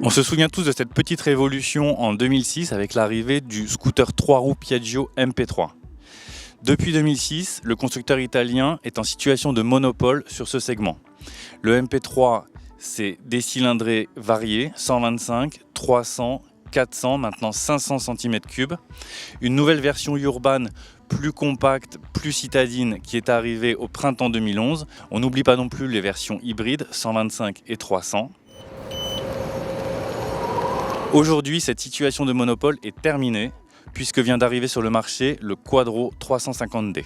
On se souvient tous de cette petite révolution en 2006 avec l'arrivée du scooter 3 roues Piaggio MP3. Depuis 2006, le constructeur italien est en situation de monopole sur ce segment. Le MP3, c'est des cylindrées variées, 125, 300, 400, maintenant 500 cm3. Une nouvelle version Urban plus compacte, plus citadine qui est arrivée au printemps 2011. On n'oublie pas non plus les versions hybrides 125 et 300. Aujourd'hui, cette situation de monopole est terminée puisque vient d'arriver sur le marché le Quadro 350D.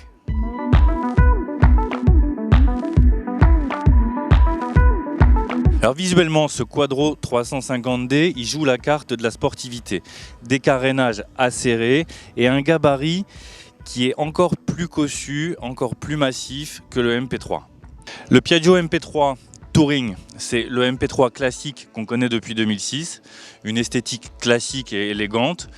Alors visuellement, ce Quadro 350D, il joue la carte de la sportivité. Des carénages acérés et un gabarit qui est encore plus cossu, encore plus massif que le MP3. Le Piaggio MP3 Touring, c'est le MP3 classique qu'on connaît depuis 2006, une esthétique classique et élégante.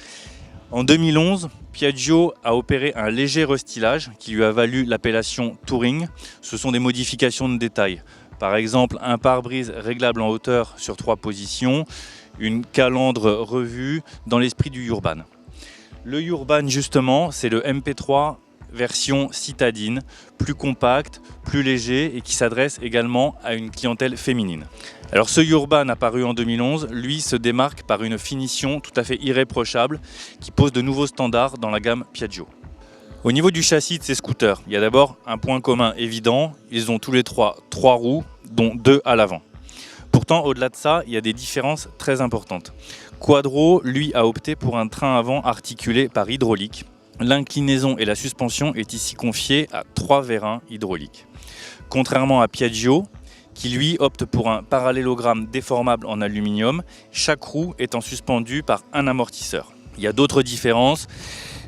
En 2011, Piaggio a opéré un léger restylage qui lui a valu l'appellation Touring. Ce sont des modifications de détails. Par exemple, un pare-brise réglable en hauteur sur 3 positions, une calandre revue dans l'esprit du Urban. Le Urban, justement, c'est le MP3 version citadine, plus compact, plus léger et qui s'adresse également à une clientèle féminine. Alors ce Urban apparu en 2011, lui se démarque par une finition tout à fait irréprochable qui pose de nouveaux standards dans la gamme Piaggio. Au niveau du châssis de ces scooters, il y a d'abord un point commun évident, ils ont tous les trois roues, dont 2 à l'avant. Pourtant, au-delà de ça, il y a des différences très importantes. Quadro, lui, a opté pour un train avant articulé par hydraulique. L'inclinaison et la suspension est ici confiée à 3 vérins hydrauliques. Contrairement à Piaggio, qui lui opte pour un parallélogramme déformable en aluminium, chaque roue étant suspendue par un amortisseur. Il y a d'autres différences.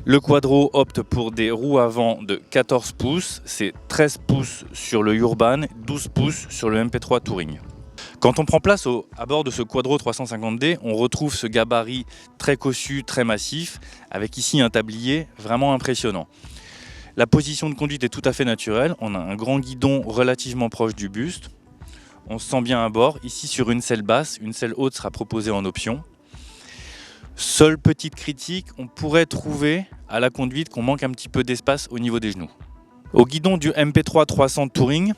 Le Quadro opte pour des roues avant de 14 pouces, c'est 13 pouces sur le Urban, 12 pouces sur le MP3 Touring. Quand on prend place à bord de ce Quadro 350D, on retrouve ce gabarit très cossu, très massif, avec ici un tablier vraiment impressionnant. La position de conduite est tout à fait naturelle, on a un grand guidon relativement proche du buste, on se sent bien à bord, ici sur une selle basse, une selle haute sera proposée en option. Seule petite critique, on pourrait trouver à la conduite qu'on manque un petit peu d'espace au niveau des genoux. Au guidon du MP3 300 Touring,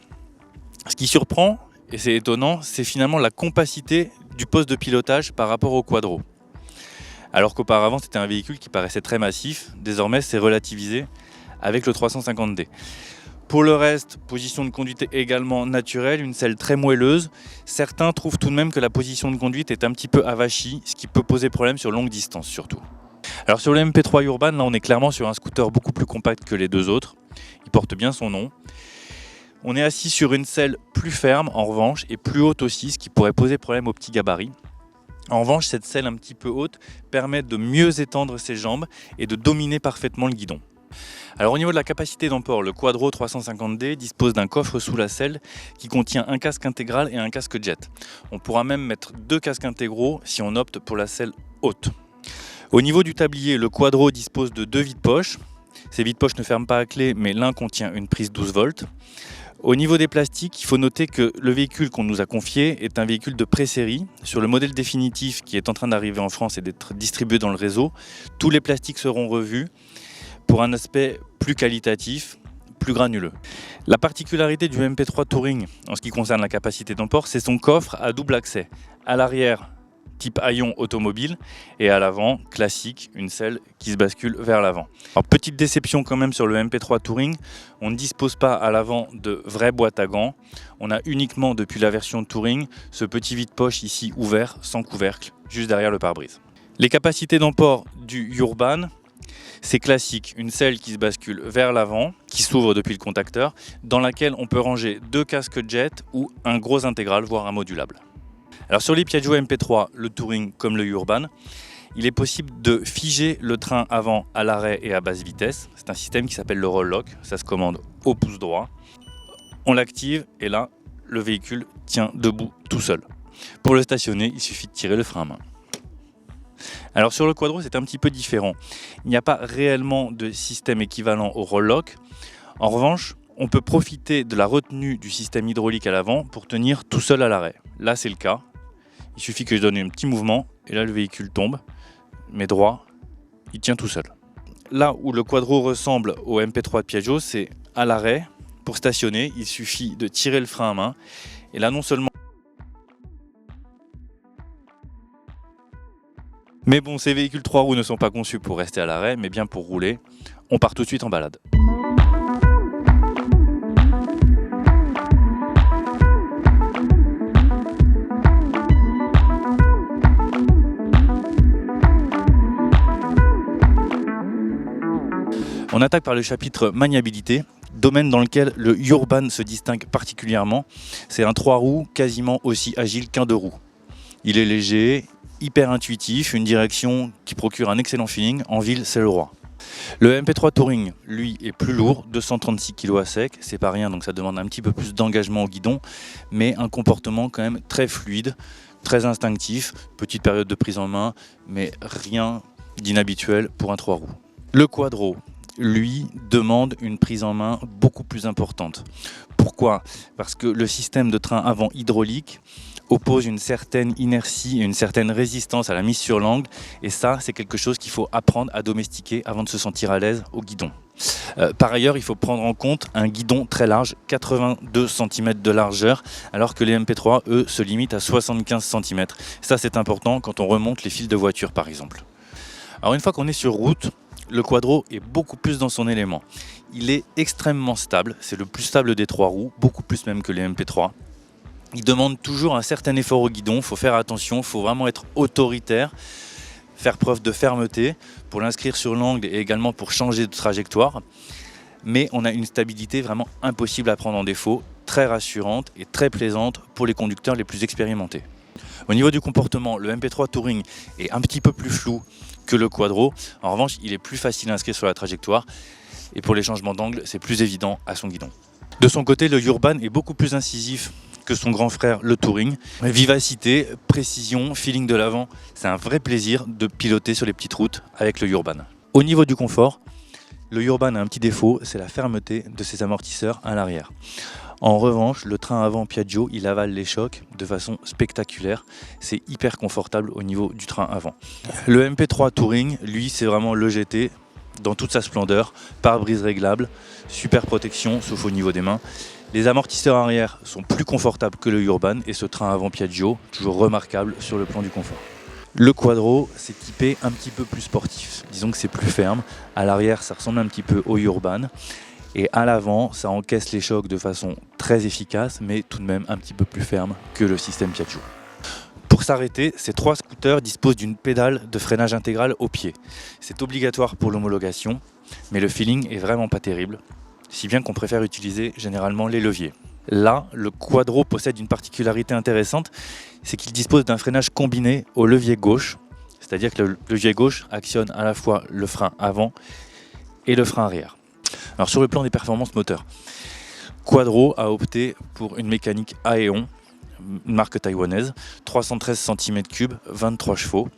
ce qui surprend, et c'est étonnant, c'est finalement la compacité du poste de pilotage par rapport au Quadro. Alors qu'auparavant c'était un véhicule qui paraissait très massif, désormais c'est relativisé avec le 350D. Pour le reste, position de conduite également naturelle, une selle très moelleuse. Certains trouvent tout de même que la position de conduite est un petit peu avachie, ce qui peut poser problème sur longue distance surtout. Alors sur le MP3 Urban, là on est clairement sur un scooter beaucoup plus compact que les deux autres. Il porte bien son nom. On est assis sur une selle plus ferme en revanche et plus haute aussi, ce qui pourrait poser problème aux petits gabarits. En revanche, cette selle un petit peu haute permet de mieux étendre ses jambes et de dominer parfaitement le guidon. Alors au niveau de la capacité d'emport, le Quadro 350D dispose d'un coffre sous la selle qui contient un casque intégral et un casque jet. On pourra même mettre 2 casques intégraux si on opte pour la selle haute. Au niveau du tablier, le Quadro dispose de 2 vides-poches. Ces vides-poches ne ferment pas à clé, mais l'un contient une prise 12 volts. Au niveau des plastiques, il faut noter que le véhicule qu'on nous a confié est un véhicule de pré-série. Sur le modèle définitif qui est en train d'arriver en France et d'être distribué dans le réseau, tous les plastiques seront revus pour un aspect plus qualitatif, plus granuleux. La particularité du MP3 Touring en ce qui concerne la capacité d'emport, c'est son coffre à double accès. À l'arrière, type haillon automobile, et à l'avant, classique, une selle qui se bascule vers l'avant. Alors petite déception quand même sur le MP3 Touring, on ne dispose pas à l'avant de vraies boîtes à gants. On a uniquement depuis la version Touring ce petit vide-poche ici ouvert, sans couvercle, juste derrière le pare-brise. Les capacités d'emport du Urban, c'est classique, une selle qui se bascule vers l'avant, qui s'ouvre depuis le contacteur, dans laquelle on peut ranger 2 casques jet ou un gros intégral, voire un modulable. Alors sur les Piaggio MP3, le Touring comme le Urban, il est possible de figer le train avant à l'arrêt et à basse vitesse. C'est un système qui s'appelle le roll lock, ça se commande au pouce droit. On l'active et là, le véhicule tient debout tout seul. Pour le stationner, il suffit de tirer le frein à main. Alors sur le Quadro, c'est un petit peu différent. Il n'y a pas réellement de système équivalent au roll lock. En revanche, on peut profiter de la retenue du système hydraulique à l'avant pour tenir tout seul à l'arrêt. Là, c'est le cas. Il suffit que je donne un petit mouvement et là le véhicule tombe, mais droit, il tient tout seul. Là où le Quadro ressemble au MP3 de Piaggio, c'est à l'arrêt. Pour stationner, il suffit de tirer le frein à main. Et là, non seulement... Mais bon, ces véhicules 3 roues ne sont pas conçus pour rester à l'arrêt, mais bien pour rouler. On part tout de suite en balade. On attaque par le chapitre maniabilité, domaine dans lequel le Urban se distingue particulièrement. C'est un 3 roues quasiment aussi agile qu'un 2 roues. Il est léger, hyper intuitif, une direction qui procure un excellent feeling. En ville, c'est le roi. Le MP3 Touring, lui, est plus lourd, 236 kg à sec, c'est pas rien, donc ça demande un petit peu plus d'engagement au guidon, mais un comportement quand même très fluide, très instinctif, petite période de prise en main, mais rien d'inhabituel pour un 3 roues. Le Quadro, lui, demande une prise en main beaucoup plus importante. Pourquoi? Parce que le système de train avant hydraulique oppose une certaine inertie et une certaine résistance à la mise sur l'angle, et ça, c'est quelque chose qu'il faut apprendre à domestiquer avant de se sentir à l'aise au guidon. Par ailleurs, il faut prendre en compte un guidon très large, 82 cm de largeur, alors que les MP3, eux, se limitent à 75 cm. Ça, c'est important quand on remonte les fils de voiture, par exemple. Alors, une fois qu'on est sur route, le Quadro est beaucoup plus dans son élément. Il est extrêmement stable, c'est le plus stable des 3 roues, beaucoup plus même que les MP3. Il demande toujours un certain effort au guidon, il faut faire attention, il faut vraiment être autoritaire, faire preuve de fermeté pour l'inscrire sur l'angle et également pour changer de trajectoire. Mais on a une stabilité vraiment impossible à prendre en défaut, très rassurante et très plaisante pour les conducteurs les plus expérimentés. Au niveau du comportement, le MP3 Touring est un petit peu plus flou que le Quadro. En revanche, il est plus facile à inscrire sur la trajectoire et pour les changements d'angle, c'est plus évident à son guidon. De son côté, le Urban est beaucoup plus incisif que son grand frère, le Touring. Vivacité, précision, feeling de l'avant, c'est un vrai plaisir de piloter sur les petites routes avec le Urban. Au niveau du confort, le Urban a un petit défaut, c'est la fermeté de ses amortisseurs à l'arrière. En revanche, le train avant Piaggio, il avale les chocs de façon spectaculaire. C'est hyper confortable au niveau du train avant. Le MP3 Touring, lui, c'est vraiment le GT dans toute sa splendeur. Pare-brise réglable, super protection, sauf au niveau des mains. Les amortisseurs arrière sont plus confortables que le Urban et ce train avant Piaggio, toujours remarquable sur le plan du confort. Le Quadro, c'est typé un petit peu plus sportif. Disons que c'est plus ferme. À l'arrière, ça ressemble un petit peu au Urban. Et à l'avant, ça encaisse les chocs de façon très efficace, mais tout de même un petit peu plus ferme que le système Piaggio. Pour s'arrêter, ces 3 scooters disposent d'une pédale de freinage intégrale au pied. C'est obligatoire pour l'homologation, mais le feeling est vraiment pas terrible, si bien qu'on préfère utiliser généralement les leviers. Là, le Quadro possède une particularité intéressante, c'est qu'il dispose d'un freinage combiné au levier gauche, c'est-à-dire que le levier gauche actionne à la fois le frein avant et le frein arrière. Alors sur le plan des performances moteurs, Quadro a opté pour une mécanique Aeon, une marque taïwanaise, 313 cm3, 23 chevaux.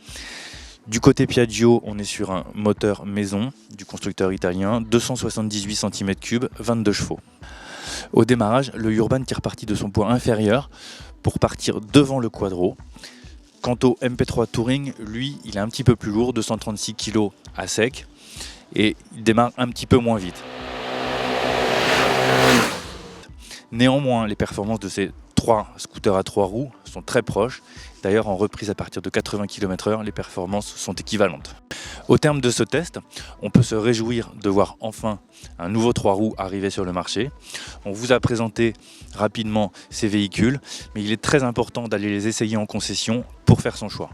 Du côté Piaggio, on est sur un moteur maison du constructeur italien, 278 cm3, 22 chevaux. Au démarrage, le Urban tire parti de son poids inférieur pour partir devant le Quadro. Quant au MP3 Touring, lui, il est un petit peu plus lourd, 236 kg à sec, et il démarre un petit peu moins vite. Néanmoins, les performances de ces 3 scooters à 3 roues sont très proches. D'ailleurs, en reprise à partir de 80 km/h, les performances sont équivalentes. Au terme de ce test, on peut se réjouir de voir enfin un nouveau 3 roues arriver sur le marché. On vous a présenté rapidement ces véhicules, mais il est très important d'aller les essayer en concession pour faire son choix.